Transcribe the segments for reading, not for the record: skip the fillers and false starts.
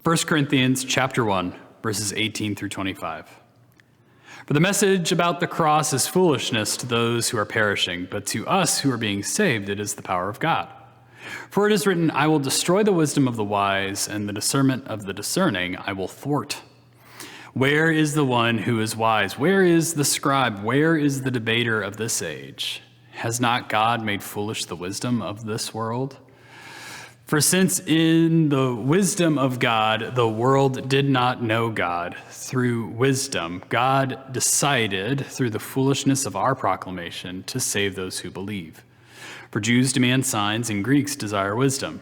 1 Corinthians chapter 1, verses 18 through 25. For the message about the cross is foolishness to those who are perishing, but to us who are being saved it is the power of God. For it is written, I will destroy the wisdom of the wise, and the discernment of the discerning I will thwart. Where is the one who is wise? Where is the scribe? Where is the debater of this age? Has not God made foolish the wisdom of this world? For since in the wisdom of God, the world did not know God, through wisdom, God decided, through the foolishness of our proclamation, to save those who believe. For Jews demand signs, and Greeks desire wisdom.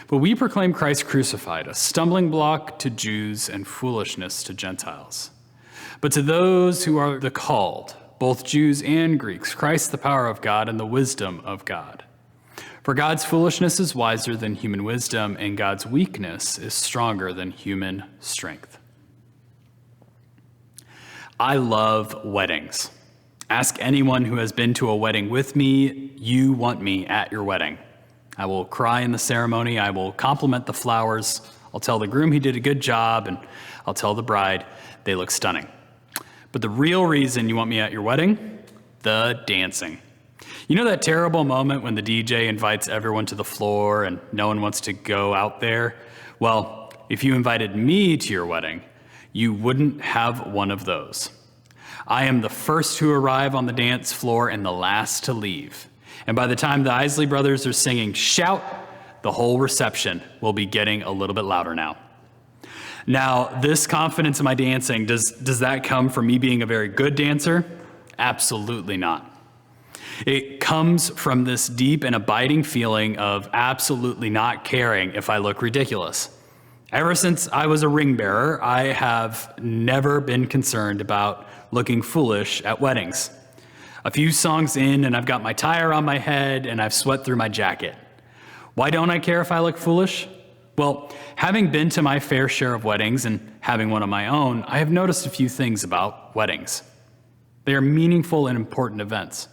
But we proclaim Christ crucified, a stumbling block to Jews and foolishness to Gentiles. But to those who are the called, both Jews and Greeks, Christ the power of God and the wisdom of God. For God's foolishness is wiser than human wisdom, and God's weakness is stronger than human strength. I love weddings. Ask anyone who has been to a wedding with me, you want me at your wedding. I will cry in the ceremony, I will compliment the flowers, I'll tell the groom he did a good job, and I'll tell the bride they look stunning. But the real reason you want me at your wedding? The dancing. You know that terrible moment when the DJ invites everyone to the floor and no one wants to go out there? Well, if you invited me to your wedding, you wouldn't have one of those. I am the first to arrive on the dance floor and the last to leave. And by the time the Isley Brothers are singing Shout, the whole reception will be getting a little bit louder now. Now, this confidence in my dancing, does that come from me being a very good dancer? Absolutely not. It comes from this deep and abiding feeling of absolutely not caring if I look ridiculous. Ever since I was a ring bearer, I have never been concerned about looking foolish at weddings. A few songs in and I've got my tie around my head and I've sweat through my jacket. Why don't I care if I look foolish? Well, having been to my fair share of weddings and having one of my own, I have noticed a few things about weddings. They are meaningful and important events.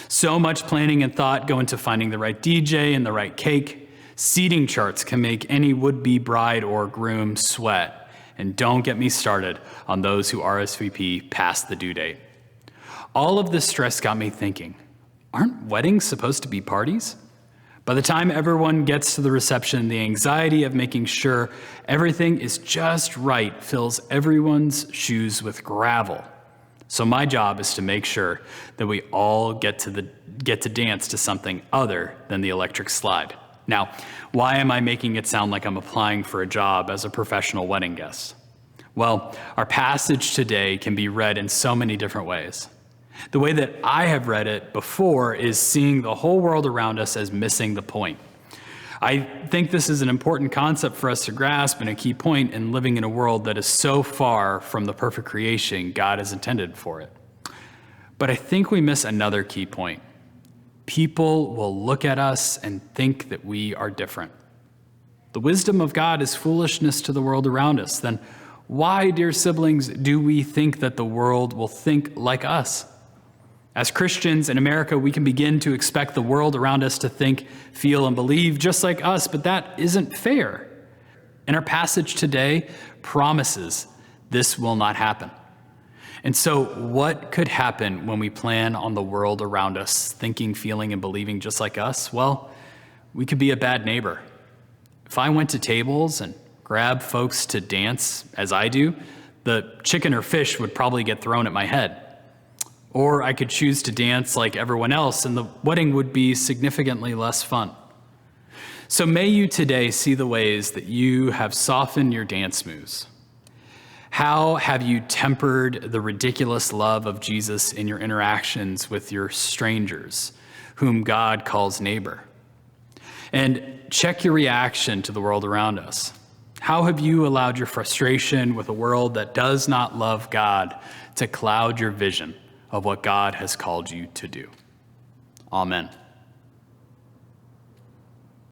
So much planning and thought go into finding the right DJ and the right cake. Seating charts can make any would-be bride or groom sweat. And don't get me started on those who RSVP past the due date. All of this stress got me thinking, aren't weddings supposed to be parties? By the time everyone gets to the reception, the anxiety of making sure everything is just right fills everyone's shoes with gravel. So my job is to make sure that we all get to dance to something other than the electric slide. Now, why am I making it sound like I'm applying for a job as a professional wedding guest? Well, our passage today can be read in so many different ways. The way that I have read it before is seeing the whole world around us as missing the point. I think this is an important concept for us to grasp and a key point in living in a world that is so far from the perfect creation God has intended for it. But I think we miss another key point. People will look at us and think that we are different. The wisdom of God is foolishness to the world around us. Then why, dear siblings, do we think that the world will think like us? As Christians in America, we can begin to expect the world around us to think, feel, and believe just like us, but that isn't fair. And our passage today promises this will not happen. And so what could happen when we plan on the world around us thinking, feeling, and believing just like us? Well, we could be a bad neighbor. If I went to tables and grabbed folks to dance as I do, the chicken or fish would probably get thrown at my head. Or I could choose to dance like everyone else, and the wedding would be significantly less fun. So may you today see the ways that you have softened your dance moves. How have you tempered the ridiculous love of Jesus in your interactions with your strangers, whom God calls neighbor? And check your reaction to the world around us. How have you allowed your frustration with a world that does not love God to cloud your vision of what God has called you to do? Amen.